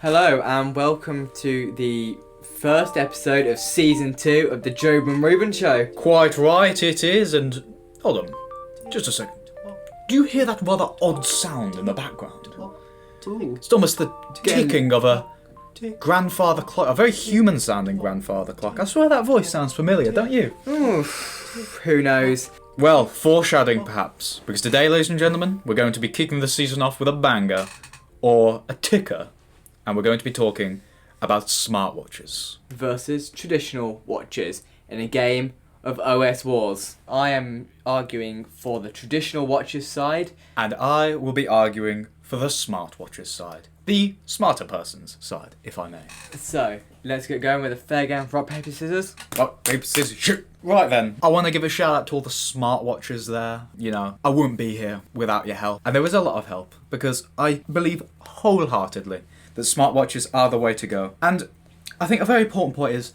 Hello and welcome to the first episode of season 2 of the Job and Reuben Show. Quite right, it is, and hold on, just a second. Do you hear that rather odd sound in the background? Ooh. It's almost the ticking of a grandfather clock, a very human-sounding grandfather clock. I swear that voice sounds familiar, don't you? Ooh, who knows? Well, foreshadowing perhaps, because today, ladies and gentlemen, we're going to be kicking the season off with a banger, or a ticker, and we're going to be talking about smartwatches. Versus traditional watches in a game of OS Wars. I am arguing for the traditional watches side. And I will be arguing for the smartwatches side. The smarter person's side, if I may. So, let's get going with a fair game of rock, paper, scissors. Rock, paper, scissors, shoot! Right then, I want to give a shout out to all the smartwatches there. You know, I wouldn't be here without your help. And there was a lot of help, because I believe wholeheartedly that smartwatches are the way to go. And I think a very important point is,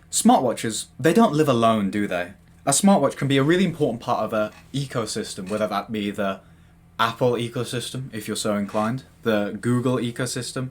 smartwatches, they don't live alone, do they? A smartwatch can be a really important part of an ecosystem, whether that be the Apple ecosystem, if you're so inclined, the Google ecosystem.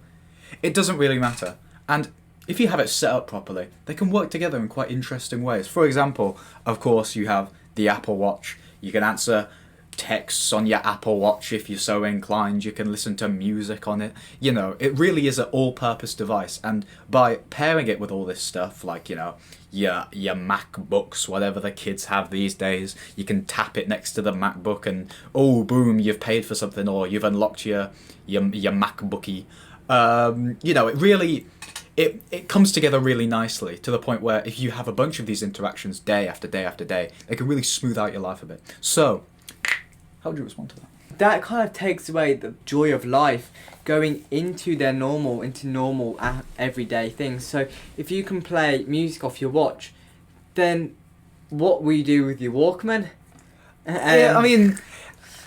It doesn't really matter. And if you have it set up properly, they can work together in quite interesting ways. For example, of course, you have the Apple Watch. You can answer texts on your Apple Watch if you're so inclined. You can listen to music on it. You know, it really is an all-purpose device. And by pairing it with all this stuff, like, you know, your MacBooks, whatever the kids have these days, you can tap it next to the MacBook and, oh, boom, you've paid for something, or you've unlocked your MacBookie. You know, it really... It comes together really nicely to the point where if you have a bunch of these interactions day after day after day, they can really smooth out your life a bit. So, how would you respond to that? That kind of takes away the joy of life, going into normal everyday things. So if you can play music off your watch, then what will you do with your Walkman? Yeah, I mean,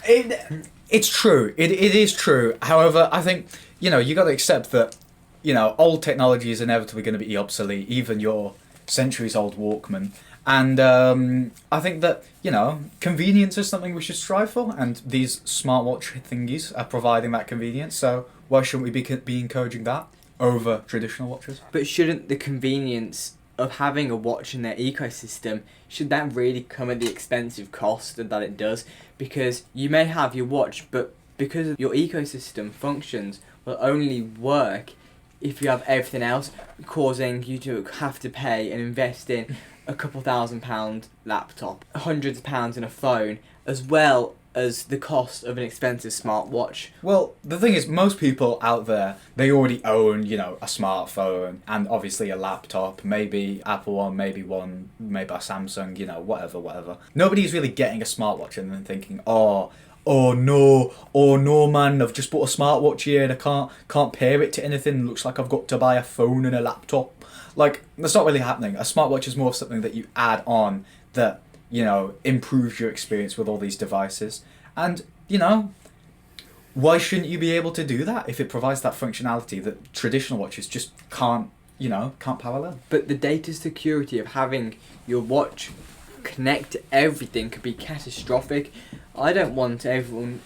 it's true. It is true. However, I think, you know, you got to accept that, you know, old technology is inevitably going to be obsolete, even your centuries-old Walkman. And I think that, you know, convenience is something we should strive for, and these smartwatch thingies are providing that convenience, so why shouldn't we be encouraging that over traditional watches? But shouldn't the convenience of having a watch in their ecosystem, should that really come at the expense of cost that it does? Because you may have your watch, but because your ecosystem functions will only work if you have everything else, causing you to have to pay and invest in a couple £1,000 laptop, hundreds of pounds in a phone, as well as the cost of an expensive smartwatch. Well, the thing is, most people out there, they already own, you know, a smartphone and obviously a laptop, maybe Apple one, maybe made by Samsung, you know, whatever. Nobody's really getting a smartwatch and then thinking, oh no, man, I've just bought a smartwatch here and I can't pair it to anything. Looks like I've got to buy a phone and a laptop. Like, that's not really happening. A smartwatch is more something that you add on that, you know, improves your experience with all these devices. And, you know, why shouldn't you be able to do that if it provides that functionality that traditional watches just can't parallel? But the data security of having your watch connect to everything could be catastrophic. I don't want everyone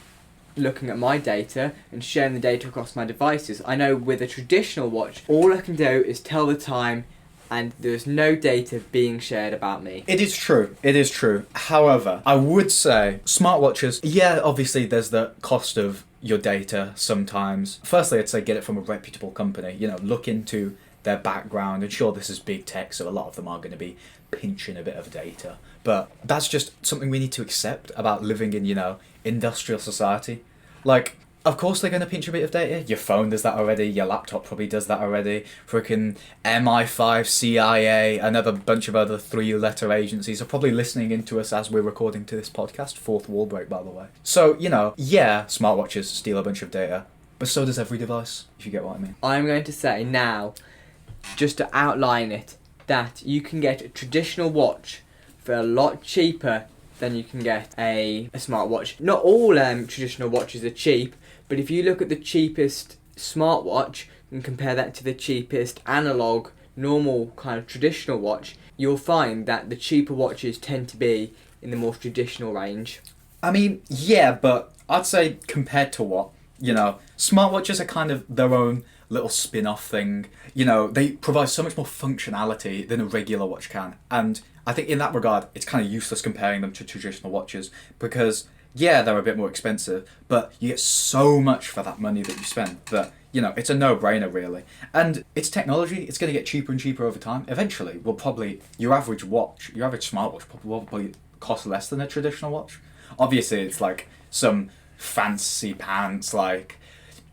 looking at my data and sharing the data across my devices. I know with a traditional watch, all I can do is tell the time and there's no data being shared about me. It is true. However, I would say smartwatches, yeah, obviously there's the cost of your data sometimes. Firstly, I'd say get it from a reputable company. You know, look into their background, and sure, this is big tech, so a lot of them are going to be pinching a bit of data. But that's just something we need to accept about living in, you know, industrial society. Like, of course they're going to pinch a bit of data. Your phone does that already. Your laptop probably does that already. Frickin' MI5, CIA, another bunch of other 3-letter agencies are probably listening into us as we're recording to this podcast. Fourth wall break, by the way. So, you know, yeah, smartwatches steal a bunch of data, but so does every device, if you get what I mean. I'm going to say now, just to outline it, that you can get a traditional watch for a lot cheaper than you can get a smartwatch. Not all traditional watches are cheap, but if you look at the cheapest smartwatch and compare that to the cheapest analog, normal kind of traditional watch, you'll find that the cheaper watches tend to be in the more traditional range. I mean, yeah, but I'd say compared to what? You know, smartwatches are kind of their own little spin-off thing. You know, they provide so much more functionality than a regular watch can. And I think in that regard, it's kind of useless comparing them to traditional watches because, yeah, they're a bit more expensive, but you get so much for that money that you spend that, you know, it's a no-brainer, really. And it's technology. It's going to get cheaper and cheaper over time. Eventually, your average smartwatch will probably cost less than a traditional watch. Obviously, it's like some fancy pants, like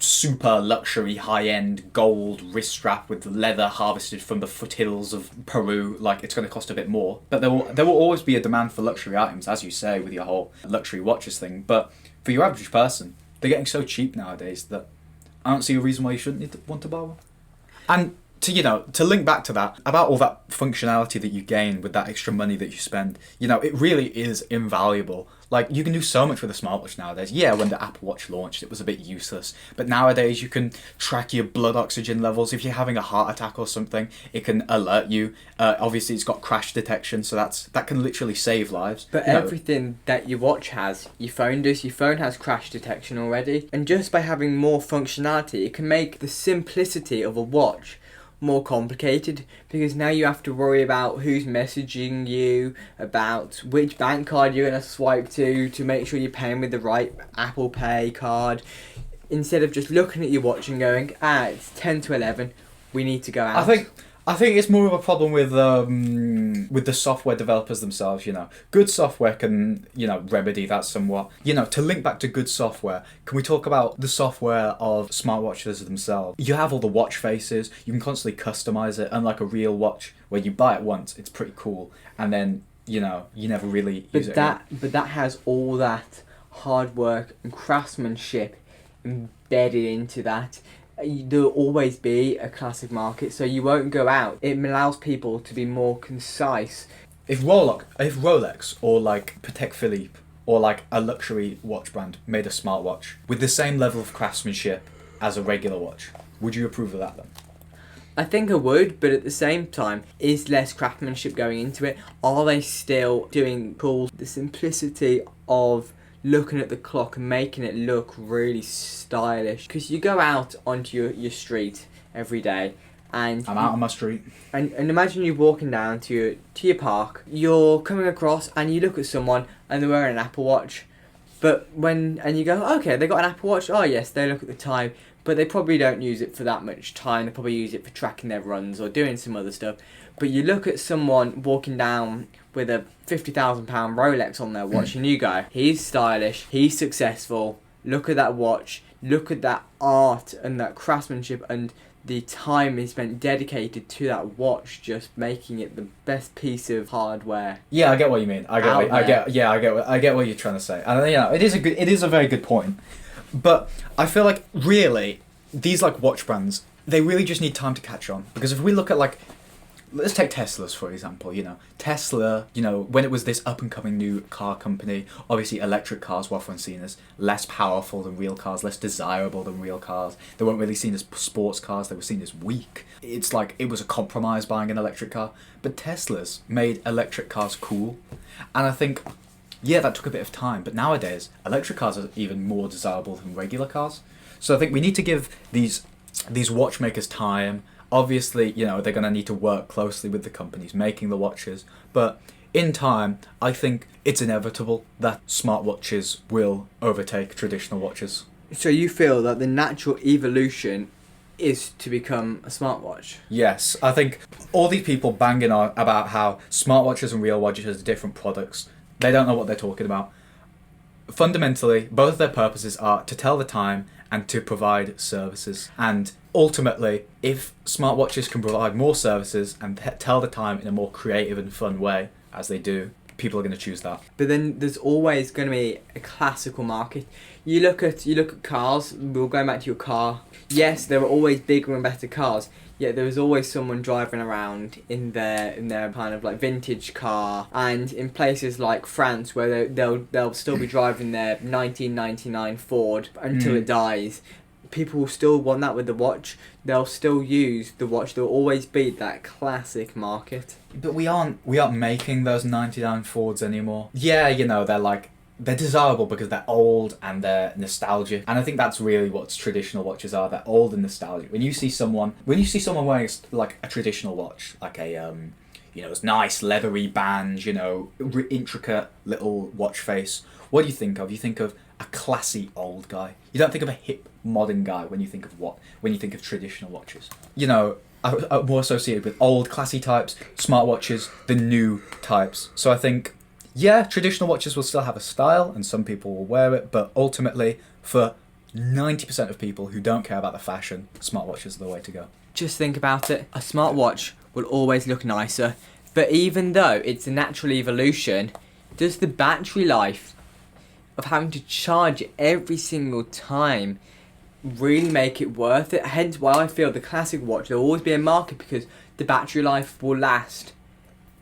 super luxury high-end gold wrist strap with leather harvested from the foothills of Peru. Like, it's going to cost a bit more, but there will always be a demand for luxury items, as you say, with your whole luxury watches thing. But for your average person, they're getting so cheap nowadays that I don't see a reason why you shouldn't want to buy one. And to link back to that, about all that functionality that you gain with that extra money that you spend, you know, it really is invaluable. Like, you can do so much with a smartwatch nowadays. Yeah, when the Apple Watch launched, it was a bit useless. But nowadays, you can track your blood oxygen levels. If you're having a heart attack or something, it can alert you. Obviously, it's got crash detection, so that can literally save lives. But everything that your watch has, your phone does. Your phone has crash detection already. And just by having more functionality, it can make the simplicity of a watch more complicated, because now you have to worry about who's messaging you, about which bank card you're going to swipe to make sure you're paying with the right Apple Pay card, instead of just looking at your watch and going, it's 10 to 11, we need to go out. I think it's more of a problem with the software developers themselves. You know, good software can, you know, remedy that somewhat. You know, to link back to good software, can we talk about the software of smartwatches themselves? You have all the watch faces. You can constantly customize it, unlike a real watch where you buy it once, it's pretty cool, and then, you know, you never really use it. But that has all that hard work and craftsmanship embedded into that. There'll always be a classic market, so you won't go out. It allows people to be more concise. If Rolex or like Patek Philippe or like a luxury watch brand made a smartwatch with the same level of craftsmanship as a regular watch, would you approve of that then? I think I would, but at the same time, is less craftsmanship going into it? Are they still doing cool? The simplicity of looking at the clock and making it look really stylish, because you go out onto your street every day and I'm out on my street and imagine you walking down to your park, you're coming across and you look at someone and they're wearing an Apple Watch, and you go, okay, they got an Apple Watch, oh yes, they look at the time, but they probably don't use it for that much time. They probably use it for tracking their runs or doing some other stuff. But you look at someone walking down with a £50,000 Rolex on their watch and you go, he's stylish, he's successful, look at that watch, look at that art and that craftsmanship and the time he spent dedicated to that watch, just making it the best piece of hardware. Yeah, I get what you mean. I get what you're trying to say. And you know, it is a very good point. But I feel like really these like watch brands, they really just need time to catch on, because if we look at like, let's take Tesla's for example. You know, Tesla, you know, when it was this up and coming new car company, obviously electric cars were often seen as less powerful than real cars, less desirable than real cars. They weren't really seen as sports cars, they were seen as weak. It's like it was a compromise buying an electric car. But Tesla's made electric cars cool. And I think, yeah, that took a bit of time, but nowadays electric cars are even more desirable than regular cars. So I think we need to give these watchmakers time. Obviously, you know, they're going to need to work closely with the companies making the watches, but in time, I think it's inevitable that smartwatches will overtake traditional watches. So you feel that the natural evolution is to become a smartwatch? Yes, I think all these people banging on about how smartwatches and real watches are different products, they don't know what they're talking about. Fundamentally, both of their purposes are to tell the time and to provide services. And ultimately, if smartwatches can provide more services and tell the time in a more creative and fun way, as they do, people are going to choose that. But then there's always going to be a classical market. You look at cars. We're going back to your car. Yes, there are always bigger and better cars. Yet there was always someone driving around in their kind of like vintage car, and in places like France where they'll still be driving their 1999 Ford until it dies. People will still want that with the watch. They'll still use the watch. There'll always be that classic market. But we aren't making those 99 Fords anymore. Yeah, you know, they're like they're desirable because they're old and they're nostalgic. And I think that's really what traditional watches are. They're old and nostalgic. When you see someone wearing like a traditional watch, like a it's nice leathery band, intricate little watch face, what do you think of? You think of a classy old guy. You don't think of a hip modern guy when you think of traditional watches. Are more associated with old classy types, smartwatches, the new types. So I think, yeah, traditional watches will still have a style and some people will wear it, but ultimately for 90% of people who don't care about the fashion, smartwatches are the way to go. Just think about it. A smartwatch will always look nicer, but even though it's a natural evolution, does the battery life of having to charge it every single time really make it worth it? Hence why I feel the classic watch, there'll always be a market because the battery life will last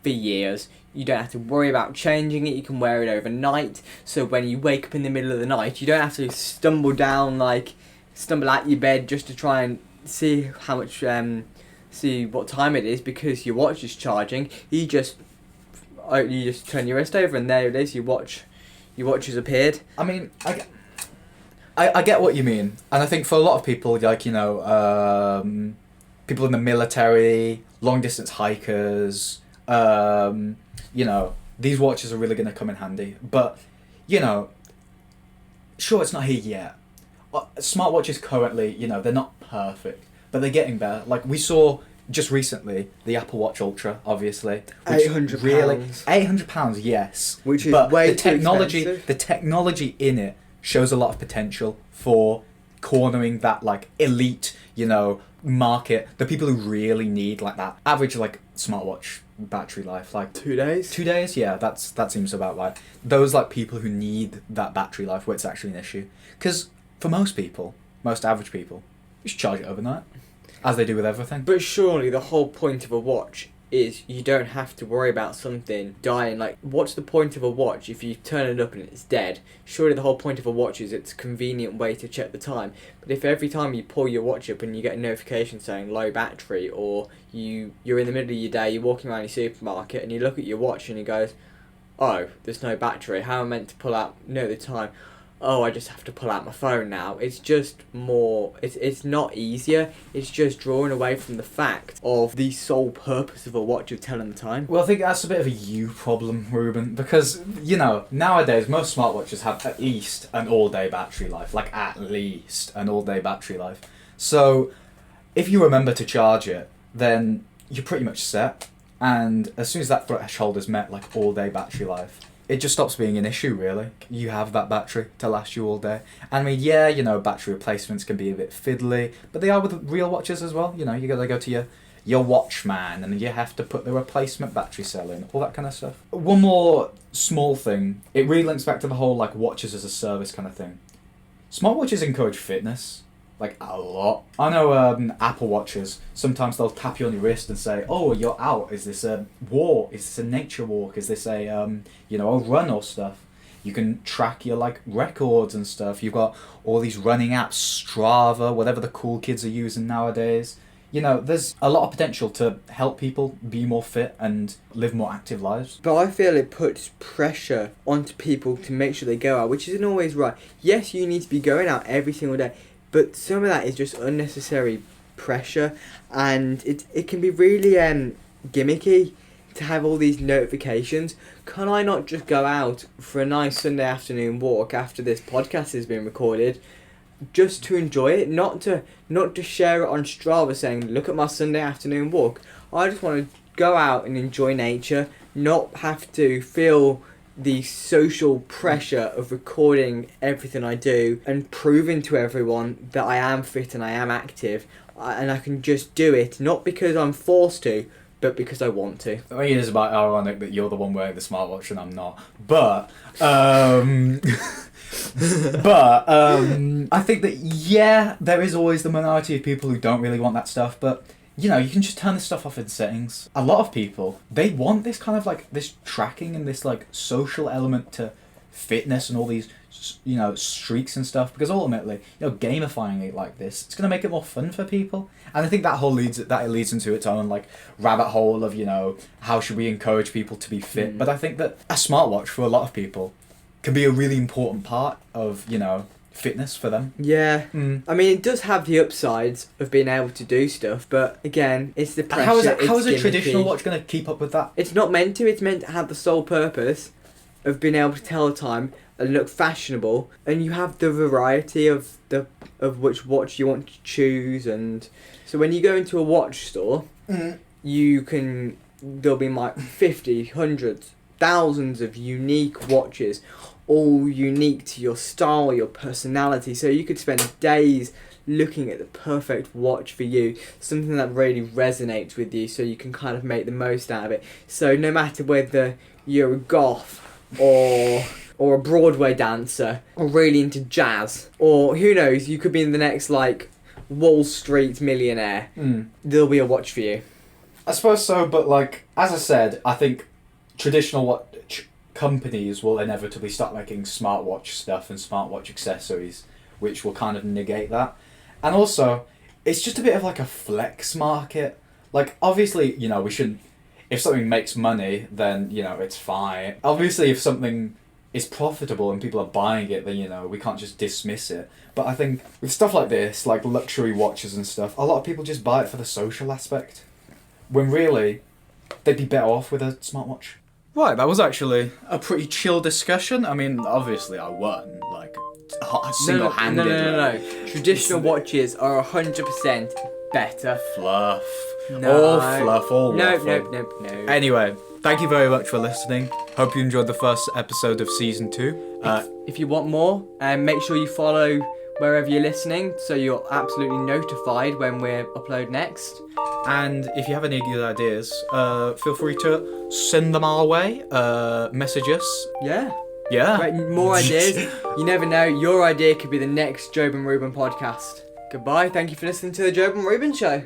for years. You don't have to worry about changing it, you can wear it overnight, so when you wake up in the middle of the night you don't have to stumble out your bed just to try and see what time it is because your watch is charging. You just turn your wrist over and there it is, your watch has appeared. I mean, I get what you mean, and I think for a lot of people, people in the military, long distance hikers, these watches are really going to come in handy. But, sure, it's not here yet. Smartwatches currently, they're not perfect, but they're getting better. Like we saw just recently, the Apple Watch Ultra, obviously. £800. Really, £800, yes. Which is but way too expensive. The technology in it shows a lot of potential for cornering that elite, market. The people who really need that average smartwatch battery life, 2 days. 2 days, yeah, that seems about right. Those people who need that battery life where it's actually an issue. Because for most average people, you should charge it overnight, as they do with everything. But surely the whole point of a watch is you don't have to worry about something dying. What's the point of a watch if you turn it up and it's dead? Surely the whole point of a watch is it's a convenient way to check the time. But if every time you pull your watch up and you get a notification saying low battery, or you're in the middle of your day, you're walking around your supermarket and you look at your watch and it goes, oh, there's no battery, how am I meant to know the time? Oh, I just have to pull out my phone now. It's just more, it's not easier, it's just drawing away from the fact of the sole purpose of a watch of telling the time. Well, I think that's a bit of a you problem, Ruben, because, nowadays most smartwatches have at least an all-day battery life, at least an all-day battery life. So, if you remember to charge it, then you're pretty much set, and as soon as that threshold is met, all-day battery life, it just stops being an issue, really. You have that battery to last you all day. I mean, yeah, battery replacements can be a bit fiddly, but they are with real watches as well. You gotta go to your watchman and you have to put the replacement battery cell in, all that kind of stuff. One more small thing, it really links back to the whole watches as a service kind of thing. Smartwatches encourage fitness. A lot. I know Apple Watches, sometimes they'll tap you on your wrist and say, oh, you're out. Is this a walk? Is this a nature walk? Is this a run or stuff? You can track your records and stuff. You've got all these running apps, Strava, whatever the cool kids are using nowadays. There's a lot of potential to help people be more fit and live more active lives. But I feel it puts pressure onto people to make sure they go out, which isn't always right. Yes, you need to be going out every single day, but some of that is just unnecessary pressure, and it can be really gimmicky to have all these notifications. Can I not just go out for a nice Sunday afternoon walk after this podcast has been recorded, just to enjoy it, not to share it on Strava saying, look at my Sunday afternoon walk? I just want to go out and enjoy nature, not have to feel the social pressure of recording everything I do and proving to everyone that I am fit and I am active, and I can just do it not because I'm forced to, but because I want to. I mean, it's about ironic that you're the one wearing the smartwatch and I'm not, but I think that, yeah, there is always the minority of people who don't really want that stuff, but you can just turn this stuff off in settings. A lot of people, they want this kind of this tracking and this social element to fitness and all these streaks and stuff, because ultimately gamifying it like this, it's going to make it more fun for people. And I think that leads into its own rabbit hole of how should we encourage people to be fit. But I think that a smartwatch for a lot of people can be a really important part of, you know, fitness for them. Yeah. Mm. I mean, it does have the upsides of being able to do stuff, but again, it's the pressure. How is a it's traditional gimmicky. watch going to keep up with that? It's not meant to. It's meant to have the sole purpose of being able to tell the time and look fashionable, and you have the variety of which watch you want to choose. And so when you go into a watch store, there'll be like 50, hundreds, thousands of unique watches, all unique to your style, your personality. So you could spend days looking at the perfect watch for you, something that really resonates with you, so you can kind of make the most out of it. So no matter whether you're a goth or a Broadway dancer, or really into jazz, or who knows, you could be in the next like Wall Street millionaire, there'll be a watch for you. I suppose so, but like, as I said, I think traditional watch companies will inevitably start making smartwatch stuff and smartwatch accessories, which will kind of negate that. And also, it's just a bit of like a flex market. Like, obviously, you know, we shouldn't... If something makes money, then, you know, it's fine. Obviously, if something is profitable and people are buying it, then, you know, we can't just dismiss it. But I think with stuff like this, like luxury watches and stuff, a lot of people just buy it for the social aspect. When really, they'd be better off with a smartwatch. Right, that was actually a pretty chill discussion. I mean, obviously I won, like, single-handedly. No. Traditional watches are 100% better. Fluff. No. All fluff, all No. waffle. Anyway, thank you very much for listening. Hope you enjoyed the first episode of Season 2. If you want more, make sure you follow wherever you're listening, so you're absolutely notified when we upload next. And if you have any good ideas, feel free to send them our way. Message us. Yeah. Yeah. Right, more ideas. You never know, your idea could be the next Job and Ruben podcast. Goodbye, thank you for listening to the Job and Ruben Show.